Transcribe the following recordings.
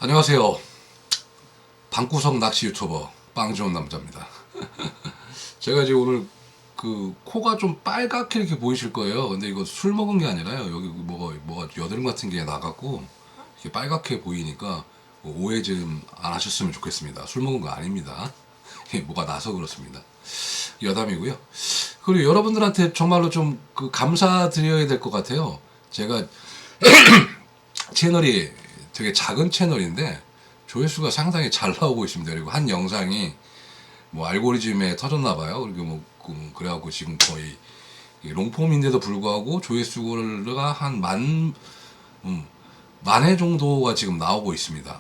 안녕하세요. 방구석 낚시 유튜버 빵 좋은 남자입니다. 제가 지금 오늘 그 코가 좀 빨갛게 이렇게 보이실 거예요. 근데 이거 술 먹은 게 아니라요. 여기 뭐가 여드름 같은 게 나갖고 이렇게 빨갛게 보이니까 뭐 오해 좀 안 하셨으면 좋겠습니다. 술 먹은 거 아닙니다. 뭐가 나서 그렇습니다. 여담이고요. 그리고 여러분들한테 정말로 좀 그 감사드려야 될 것 같아요. 제가 채널이 되게 작은 채널인데 조회수가 상당히 잘 나오고 있습니다. 그리고 한 영상이 뭐 알고리즘에 터졌나 봐요. 그리고 그래갖고 지금 거의 롱폼인데도 불구하고 조회수가 한 만회 정도가 지금 나오고 있습니다.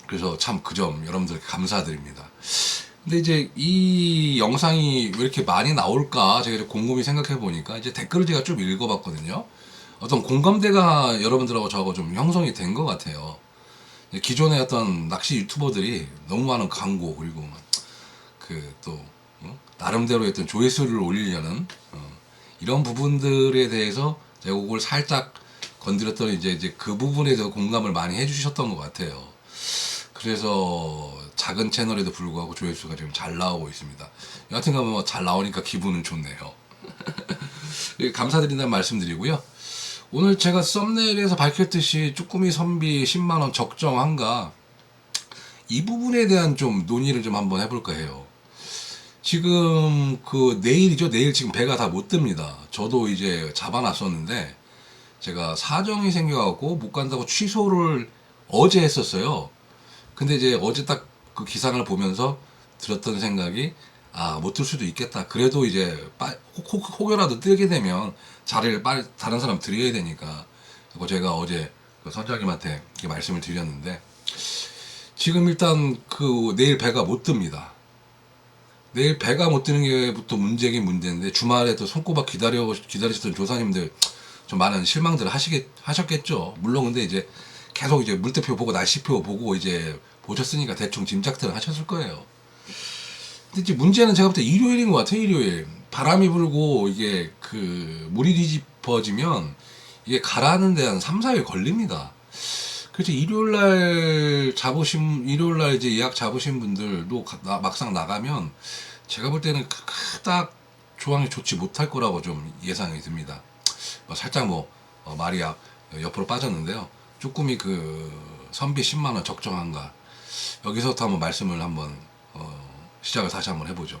그래서 참 그 점 여러분들께 감사드립니다. 근데 이제 이 영상이 왜 이렇게 많이 나올까 제가 이제 곰곰이 생각해 보니까 이제 댓글을 제가 좀 읽어봤거든요. 어떤 공감대가 여러분들하고 저하고 좀 형성이 된 것 같아요. 기존의 어떤 낚시 유튜버들이 너무 많은 광고 그리고 그또 나름대로 어떤 조회수를 올리려는 이런 부분들에 대해서 제가 그걸 살짝 건드렸더니 이제 그 부분에 대해서 공감을 많이 해주셨던 것 같아요. 그래서 작은 채널에도 불구하고 조회수가 지금 잘 나오고 있습니다. 여하튼간 뭐 잘 나오니까 기분은 좋네요. 감사드린다는 말씀드리고요. 오늘 제가 썸네일에서 밝혔듯이 쭈꾸미 선비 10만원 적정한가 이 부분에 대한 좀 논의를 좀 한번 해볼까 해요. 지금 그 내일이죠. 내일 지금 배가 다 못 뜹니다. 저도 이제 잡아놨었는데 제가 사정이 생겨갖고 못 간다고 취소를 어제 했었어요. 근데 이제 어제 딱 그 기상을 보면서 들었던 생각이 못 들 수도 있겠다. 그래도 이제 혹여라도 뜨게 되면 자리를 빨리 다른 사람 드려야 되니까. 그리고 제가 어제 그 선장님한테 이렇게 말씀을 드렸는데 지금 일단 그 내일 배가 못 뜹니다. 내일 배가 못 뜨는 게부터 문제긴 문제인데 주말에 또 손꼽아 기다리셨던 조사님들 좀 많은 실망들을 하셨겠죠. 물론 근데 이제 계속 이제 물대표 보고 날씨표 보고 이제 보셨으니까 대충 짐작들을 하셨을 거예요. 근데 이제 문제는 제가 볼 때 일요일인 것 같아요. 일요일 바람이 불고 이게 그 물이 뒤집어지면 이게 가라앉는 데 한 3, 4일 걸립니다. 그래서 일요일날 이제 예약 잡으신 분들도 막상 나가면 제가 볼 때는 그닥 조항이 좋지 못할 거라고 좀 예상이 듭니다. 살짝 말이 옆으로 빠졌는데요. 쭈꾸미 그 선비 10만원 적정한가 여기서부터 한번 말씀을 한번 시작을 다시 한번 해보죠.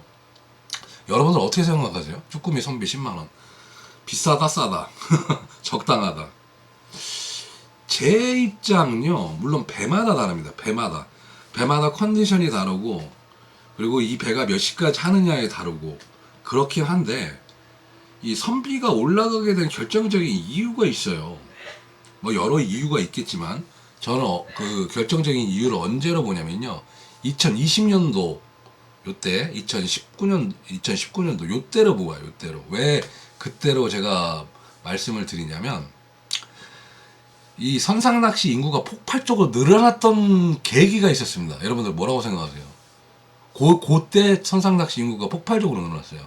여러분들 어떻게 생각하세요? 쭈꾸미 선비 10만원 비싸다 싸다 적당하다. 제 입장은요, 물론 배마다 다릅니다. 배마다 컨디션이 다르고 그리고 이 배가 몇 시까지 하느냐에 다르고 그렇긴 한데 이 선비가 올라가게 된 결정적인 이유가 있어요. 뭐 여러 이유가 있겠지만 저는 그 결정적인 이유를 언제로 보냐면요, 2020년도 요때 2019년도 요때로 보아요. 요때로. 왜 그때로 제가 말씀을 드리냐면 이 선상낚시 인구가 폭발적으로 늘어났던 계기가 있었습니다. 여러분들 뭐라고 생각하세요? 그때 선상낚시 인구가 폭발적으로 늘어났어요.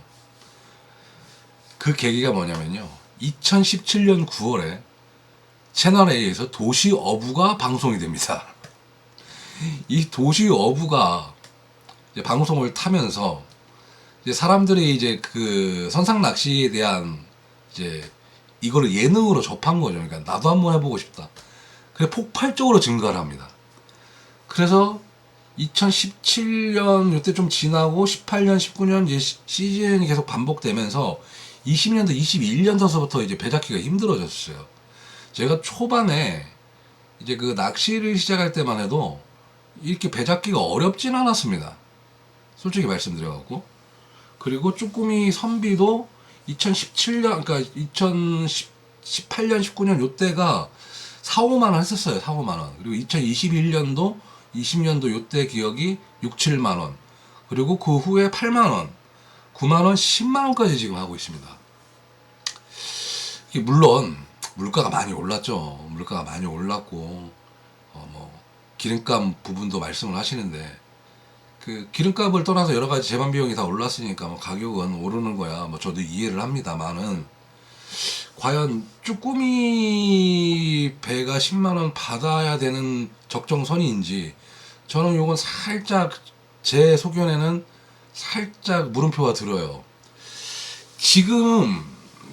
그 계기가 뭐냐면요, 2017년 9월에 채널A에서 도시 어부가 방송이 됩니다. 이 도시 어부가 이제 방송을 타면서 이제 사람들이 이제 그 선상 낚시에 대한 이제 이거를 예능으로 접한 거죠. 그러니까 나도 한번 해보고 싶다. 그래 폭발적으로 증가를 합니다. 그래서 2017년 이때 좀 지나고 18년, 19년 이제 시즌이 계속 반복되면서 20년도, 21년도서부터 이제 배 잡기가 힘들어졌어요. 제가 초반에 이제 그 낚시를 시작할 때만 해도 이렇게 배 잡기가 어렵진 않았습니다. 솔직히 말씀드려갖고. 그리고 쭈꾸미 선비도 2017년, 그러니까 2018년, 19년 요때가 4, 5만원 했었어요. 4, 5만원. 그리고 2021년도, 20년도 요때 기억이 6, 7만원. 그리고 그 후에 8만원, 9만원, 10만원까지 지금 하고 있습니다. 물론, 물가가 많이 올랐죠. 물가가 많이 올랐고, 기름값 부분도 말씀을 하시는데, 그 기름값을 떠나서 여러 가지 제반 비용이 다 올랐으니까 가격은 오르는 거야. 저도 이해를 합니다만은 과연 쭈꾸미 배가 10만원 받아야 되는 적정선인지, 저는 요건 살짝 제 소견에는 살짝 물음표가 들어요. 지금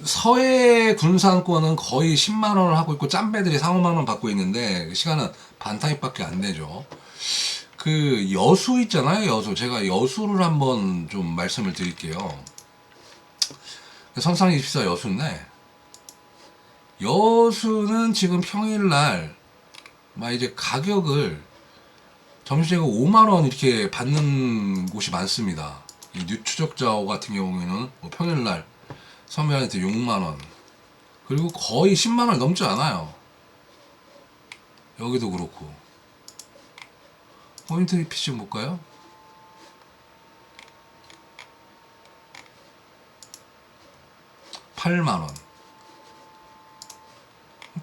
서해 군산권은 거의 10만원을 하고 있고 짬배들이 4, 5만원 받고 있는데 시간은 반타입밖에 안 되죠. 그 여수 있잖아요, 여수. 제가 여수를 한번 좀 말씀을 드릴게요. 선상24 여수인데, 여수는 지금 평일날 막 이제 가격을 점심시간 5만원 이렇게 받는 곳이 많습니다. 이 뉴추적자오 같은 경우에는 뭐 평일날 선배한테 6만원, 그리고 거의 10만원 넘지 않아요. 여기도 그렇고. 포인트 피싱 볼까요? (8만원)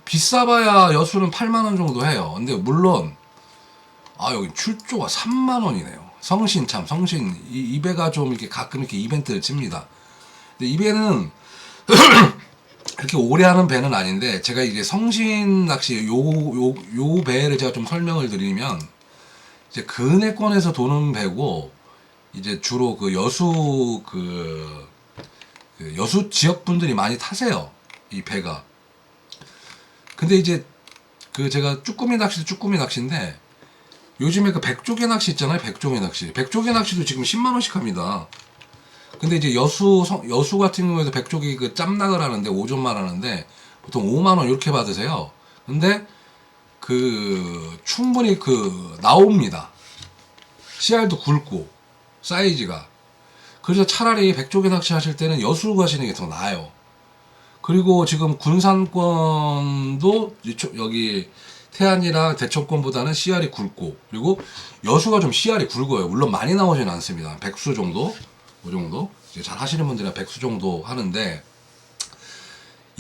비싸봐야 여수는 8만원 정도 해요. 근데 물론 여기 출조가 3만원이네요. 성신, 이 배가 좀 이렇게 가끔 이렇게 이벤트를 칩니다. 근데 이 배는 그렇게 오래 하는 배는 아닌데, 제가 이제 성신 낚시 요 배를 제가 좀 설명을 드리면, 이제 근해권에서 도는 배고, 이제 주로 그 여수 그 여수 지역 분들이 많이 타세요, 이 배가. 근데 이제 그 제가 쭈꾸미 낚시인데, 요즘에 그 백조개 낚시 있잖아요. 백조개 낚시도 지금 10만원씩 합니다. 근데 이제 여수 같은 경우에도 백조개 그 짬낙을 하는데 5점만 하는데 보통 5만원 이렇게 받으세요. 근데 그 충분히 그 나옵니다. 씨알도 굵고 사이즈가. 그래서 차라리 백조개 낚시 하실 때는 여수로 가시는 게 더 나아요. 그리고 지금 군산권도 여기 태안이랑 대천권보다는 씨알이 굵고, 그리고 여수가 좀 씨알이 굵어요. 물론 많이 나오지는 않습니다. 백수 정도, 그 정도. 잘 하시는 분들은 백수 정도 하는데,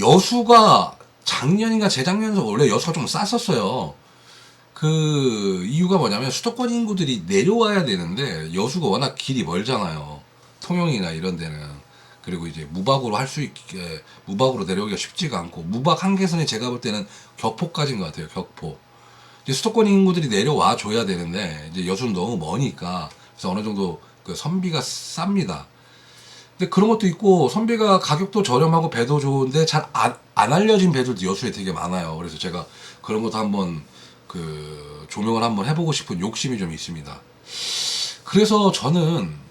여수가 작년인가 재작년에 원래 여수가 좀 쌌었어요. 그 이유가 뭐냐면 수도권 인구들이 내려와야 되는데 여수가 워낙 길이 멀잖아요. 통영이나 이런 데는. 그리고 이제 무박으로 할 수 있게, 무박으로 내려오기가 쉽지가 않고, 무박 한계선이 제가 볼 때는 격포까지인 것 같아요. 격포. 이제 수도권 인구들이 내려와 줘야 되는데, 이제 여수는 너무 머니까, 그래서 어느 정도 그 선비가 쌉니다. 근데 그런 것도 있고, 선비가 가격도 저렴하고 배도 좋은데 잘 안 알려진 배들도 여수에 되게 많아요. 그래서 제가 그런 것도 한번 그 조명을 한번 해보고 싶은 욕심이 좀 있습니다. 그래서 저는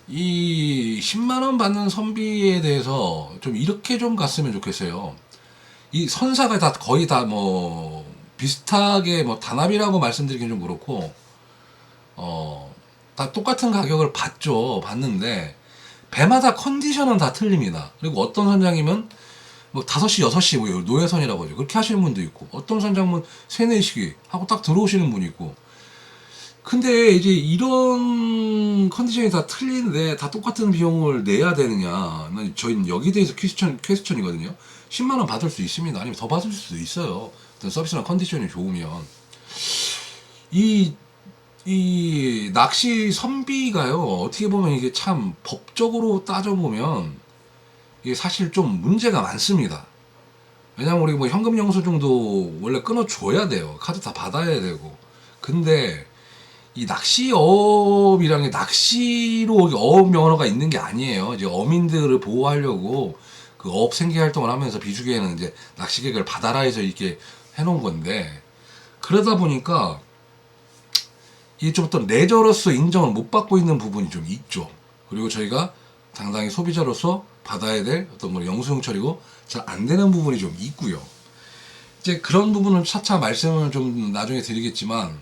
이 10만원 받는 선비에 대해서 좀 이렇게 좀 갔으면 좋겠어요. 이 선사가 다 거의 다 뭐 비슷하게 뭐 단합이라고 말씀드리긴 좀 그렇고, 다 똑같은 가격을 받는데 배마다 컨디션은 다 틀립니다. 그리고 어떤 선장님은 뭐 5시, 6시 뭐 노예선이라고 하죠. 그렇게 하시는 분도 있고, 어떤 선장님은 3, 4시 하고 딱 들어오시는 분이 있고. 근데 이제 이런 컨디션이 다 틀리는데 다 똑같은 비용을 내야 되느냐? 저희는 여기 대해서 퀘스천이거든요. 10만원 받을 수 있습니다. 아니면 더 받을 수도 있어요. 어떤 서비스나 컨디션이 좋으면. 이 낚시 선비가요, 어떻게 보면 이게 참 법적으로 따져보면 이게 사실 좀 문제가 많습니다. 왜냐면 우리 뭐 현금 영수증도 원래 끊어줘야 돼요. 카드 다 받아야 되고. 근데 이 낚시업이라는 게 낚시로 어업 면허가 있는 게 아니에요. 이제 어민들을 보호하려고 그 어업 생계 활동을 하면서 비수기에는 이제 낚시객을 받아라 해서 이렇게 해놓은 건데, 그러다 보니까 이게 좀 어떤 레저로서 인정을 못 받고 있는 부분이 좀 있죠. 그리고 저희가 당당히 소비자로서 받아야 될 어떤 걸 영수증 처리고 잘 안 되는 부분이 좀 있고요. 이제 그런 부분은 차차 말씀을 좀 나중에 드리겠지만,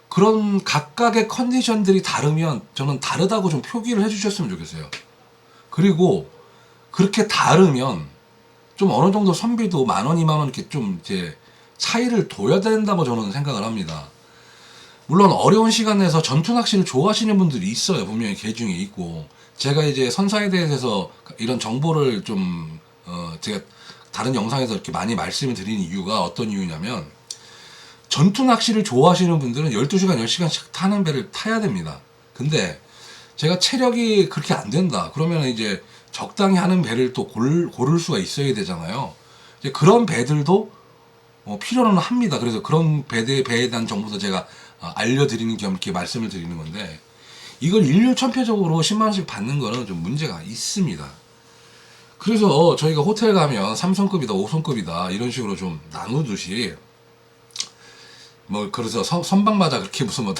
그런 각각의 컨디션들이 다르면 저는 다르다고 좀 표기를 해주셨으면 좋겠어요. 그리고 그렇게 다르면 좀 어느 정도 선비도 10,000원, 20,000원 이렇게 좀 이제 차이를 둬야 된다고 저는 생각을 합니다. 물론 어려운 시간 내서 전투 낚시를 좋아하시는 분들이 있어요. 분명히 계중에 있고. 제가 이제 선사에 대해서 이런 정보를 좀 제가 다른 영상에서 이렇게 많이 말씀을 드리는 이유가 어떤 이유냐면, 전투 낚시를 좋아하시는 분들은 12시간, 10시간씩 타는 배를 타야 됩니다. 근데 제가 체력이 그렇게 안 된다. 그러면 이제 적당히 하는 배를 또 고를 수가 있어야 되잖아요. 이제 그런 배들도 필요는 합니다. 그래서 그런 배에 대한 정보도 제가 알려드리는 겸 이렇게 말씀을 드리는 건데, 이걸 일률천표적으로 10만원씩 받는 거는 좀 문제가 있습니다. 그래서 저희가 호텔 가면 3성급이다 5성급이다 이런 식으로 좀 나누듯이, 뭐 그래서 선박마다 그렇게 무슨 뭐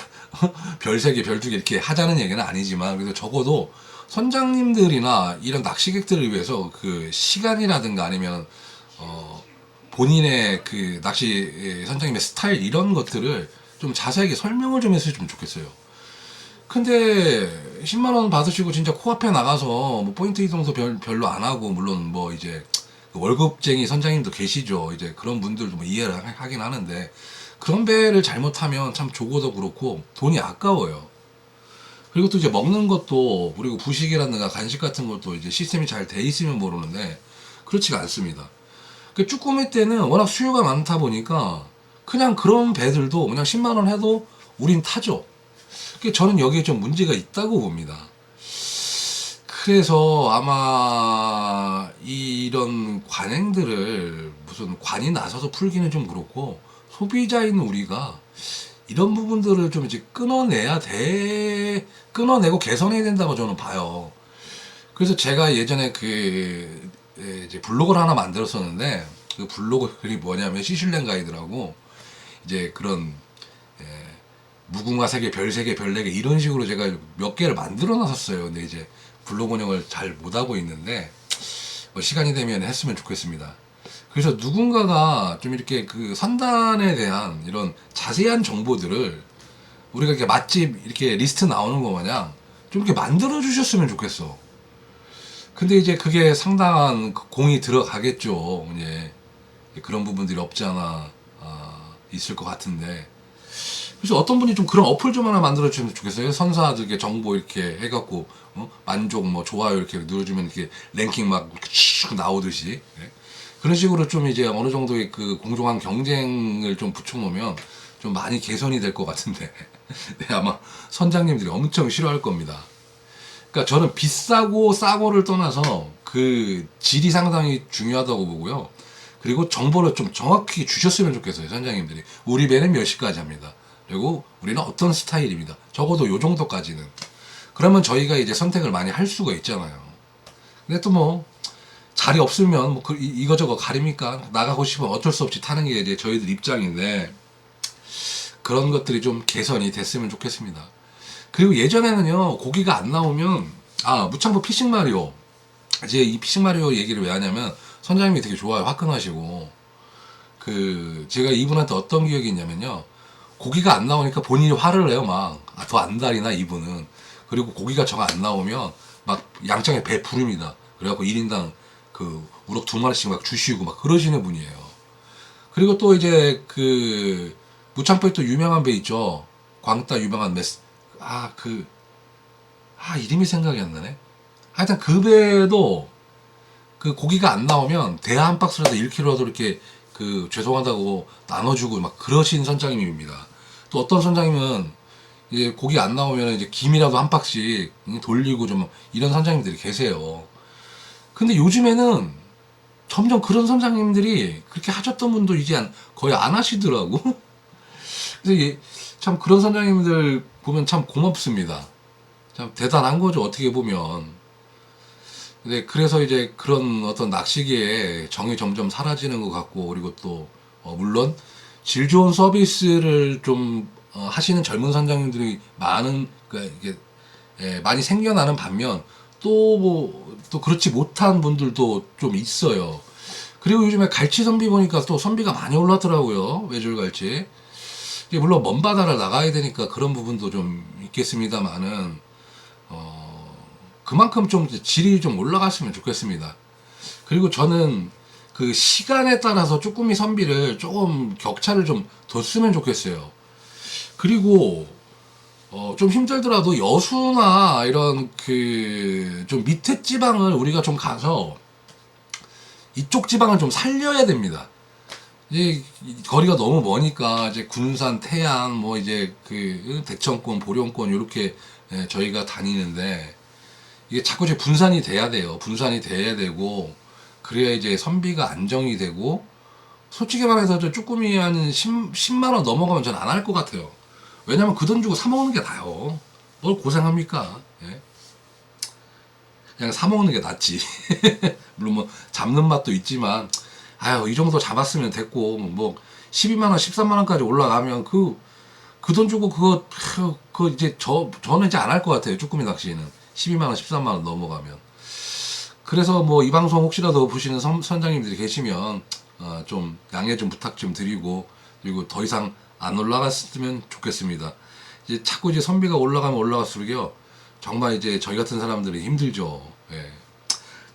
별 3개 별 2개 이렇게 하자는 얘기는 아니지만, 그래도 적어도 선장님들이나 이런 낚시객들을 위해서 그 시간이라든가 아니면 본인의 그 낚시 선장님의 스타일 이런 것들을 좀 자세하게 설명을 좀 했으면 좋겠어요. 근데 10만원 받으시고 진짜 코앞에 나가서 뭐 포인트 이동도 별로 안 하고, 물론 뭐 이제 월급쟁이 선장님도 계시죠. 이제 그런 분들도 뭐 이해를 하긴 하는데, 그런 배를 잘못하면 참 조고도 그렇고 돈이 아까워요. 그리고 또 이제 먹는 것도, 그리고 부식이라든가 간식 같은 것도 이제 시스템이 잘 돼 있으면 모르는데 그렇지가 않습니다. 그 쭈꾸미 때는 워낙 수요가 많다 보니까 그냥 그런 배들도 그냥 10만원 해도 우린 타죠. 저는 여기에 좀 문제가 있다고 봅니다. 그래서 아마 이런 관행들을 무슨 관이 나서서 풀기는 좀 그렇고, 소비자인 우리가 이런 부분들을 좀 이제 끊어내고 개선해야 된다고 저는 봐요. 그래서 제가 예전에 이제 블로그를 하나 만들었었는데, 그 블로그 글이 뭐냐면 시슐랭 가이드라고, 이제 그런 무궁화 3개, 별 3개, 별 4개 이런 식으로 제가 몇 개를 만들어 놨었어요. 근데 이제 블로그 운영을 잘 못하고 있는데, 뭐 시간이 되면 했으면 좋겠습니다. 그래서 누군가가 좀 이렇게 그 선단에 대한 이런 자세한 정보들을 우리가 이렇게 맛집 이렇게 리스트 나오는 거 마냥 좀 이렇게 만들어 주셨으면 좋겠어. 근데 이제 그게 상당한 공이 들어가겠죠. 이제 그런 부분들이 없지 않아 있을 것 같은데, 그래서 어떤 분이 좀 그런 어플 좀 하나 만들어 주시면 좋겠어요. 선사들에게 정보 이렇게 해갖고 만족 뭐 좋아요 이렇게 눌러주면 이렇게 랭킹 막 이렇게 쭉 나오듯이, 네? 그런 식으로 좀 이제 어느 정도의 그 공정한 경쟁을 좀 붙여놓으면 좀 많이 개선이 될 것 같은데 네, 아마 선장님들이 엄청 싫어할 겁니다. 그러니까 저는 비싸고 싸고를 떠나서 그 질이 상당히 중요하다고 보고요. 그리고 정보를 좀 정확히 주셨으면 좋겠어요. 선장님들이 우리 배는 몇 시까지 합니다. 그리고 우리는 어떤 스타일입니다. 적어도 요 정도까지는. 그러면 저희가 이제 선택을 많이 할 수가 있잖아요. 근데 또 뭐 자리 없으면 뭐 이거저거 가리니까 나가고 싶으면 어쩔 수 없이 타는 게 이제 저희들 입장인데, 그런 것들이 좀 개선이 됐으면 좋겠습니다. 그리고 예전에는요, 고기가 안 나오면 무창보 피싱 마리오, 이제 이 피싱 마리오 얘기를 왜 하냐면 선장님이 되게 좋아요. 화끈하시고. 제가 이분한테 어떤 기억이 있냐면요, 고기가 안 나오니까 본인이 화를 내요. 막 더 안달이나 이분은. 그리고 고기가 정 안 나오면 막 양장에 배 부릅니다. 그래갖고 1인당 우럭 2마리씩 막 주시고 막 그러시는 분이에요. 그리고 또 이제 무창포에 또 유명한 배 있죠. 광따 유명한 이름이 생각이 안 나네. 하여튼 그 배도 그 고기가 안 나오면 대하 한 박스라도 1kg라도 이렇게 죄송하다고 나눠주고 막 그러신 선장님입니다. 또 어떤 선장님은 이제 고기 안 나오면 이제 김이라도 한 박씩 돌리고 좀 이런 선장님들이 계세요. 근데 요즘에는 점점 그런 선장님들이 그렇게 하셨던 분도 이제 거의 안 하시더라고. 그래서 참 그런 선장님들 보면 참 고맙습니다. 참 대단한 거죠, 어떻게 보면. 근데 그래서 이제 그런 어떤 낚시계의 정이 점점 사라지는 것 같고, 그리고 또 물론 질 좋은 서비스를 좀 하시는 젊은 선장님들이 많이 생겨나는 반면, 또 그렇지 못한 분들도 좀 있어요. 그리고 요즘에 갈치 선비 보니까 또 선비가 많이 올랐더라고요. 외줄 갈치. 물론 먼 바다를 나가야 되니까 그런 부분도 좀 있겠습니다만은, 그만큼 좀 질이 좀 올라갔으면 좋겠습니다. 그리고 저는 그 시간에 따라서 쭈꾸미 선비를 조금 격차를 좀 뒀으면 좋겠어요. 그리고 좀 힘들더라도 여수나 이런 좀 밑에 지방을 우리가 좀 가서 이쪽 지방을 좀 살려야 됩니다. 이제 거리가 너무 머니까 이제 군산, 태안, 뭐 이제 대청권, 보령권 이렇게 저희가 다니는데, 이게 자꾸 이제 분산이 돼야 돼요. 분산이 돼야 되고, 그래야 이제 선비가 안정이 되고, 솔직히 말해서 저 쭈꾸미 한 10만 원 넘어가면 전 안 할 것 같아요. 왜냐면 그 돈 주고 사 먹는 게 나요. 뭘 고생합니까? 예? 그냥 사 먹는 게 낫지. 물론 뭐 잡는 맛도 있지만, 아유 이 정도 잡았으면 됐고, 뭐 12만 원, 13만 원까지 올라가면 그 돈 주고 그거 이제 저는 이제 안 할 것 같아요. 쭈꾸미 낚시는 12만 원, 13만 원 넘어가면. 그래서 뭐 이 방송 혹시라도 보시는 선장님들이 계시면 좀 양해 좀 부탁 좀 드리고, 그리고 더 이상 안 올라갔으면 좋겠습니다. 이제 자꾸 이제 선비가 올라가면 올라갈수록요 정말 이제 저희 같은 사람들이 힘들죠. 예.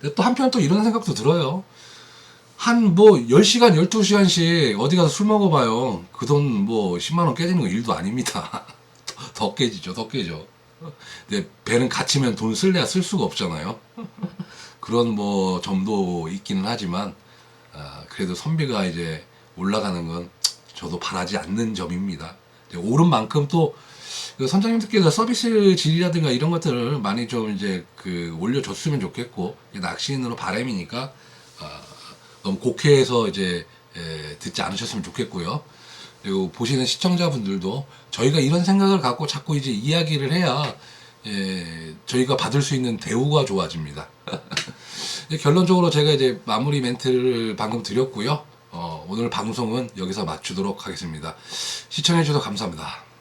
근데 또 한편 또 이런 생각도 들어요. 한 뭐 10시간, 12시간씩 어디 가서 술 먹어봐요. 그 돈 뭐 10만 원 깨지는 거 일도 아닙니다. 더 깨지죠, 더 깨져. 근데 배는 갇히면 돈 쓸래야 쓸 수가 없잖아요. 그런 뭐 점도 있기는 하지만, 그래도 선비가 이제 올라가는 건 저도 바라지 않는 점입니다. 오른 만큼 또 그 선장님들께서 서비스 질이라든가 이런 것들을 많이 좀 이제 올려줬으면 좋겠고, 낚시인으로 바람이니까 너무 곡해해서 이제 듣지 않으셨으면 좋겠고요. 그리고 보시는 시청자분들도 저희가 이런 생각을 갖고 자꾸 이제 이야기를 해야 저희가 받을 수 있는 대우가 좋아집니다. 결론적으로 제가 이제 마무리 멘트를 방금 드렸고요. 오늘 방송은 여기서 마치도록 하겠습니다. 시청해주셔서 감사합니다.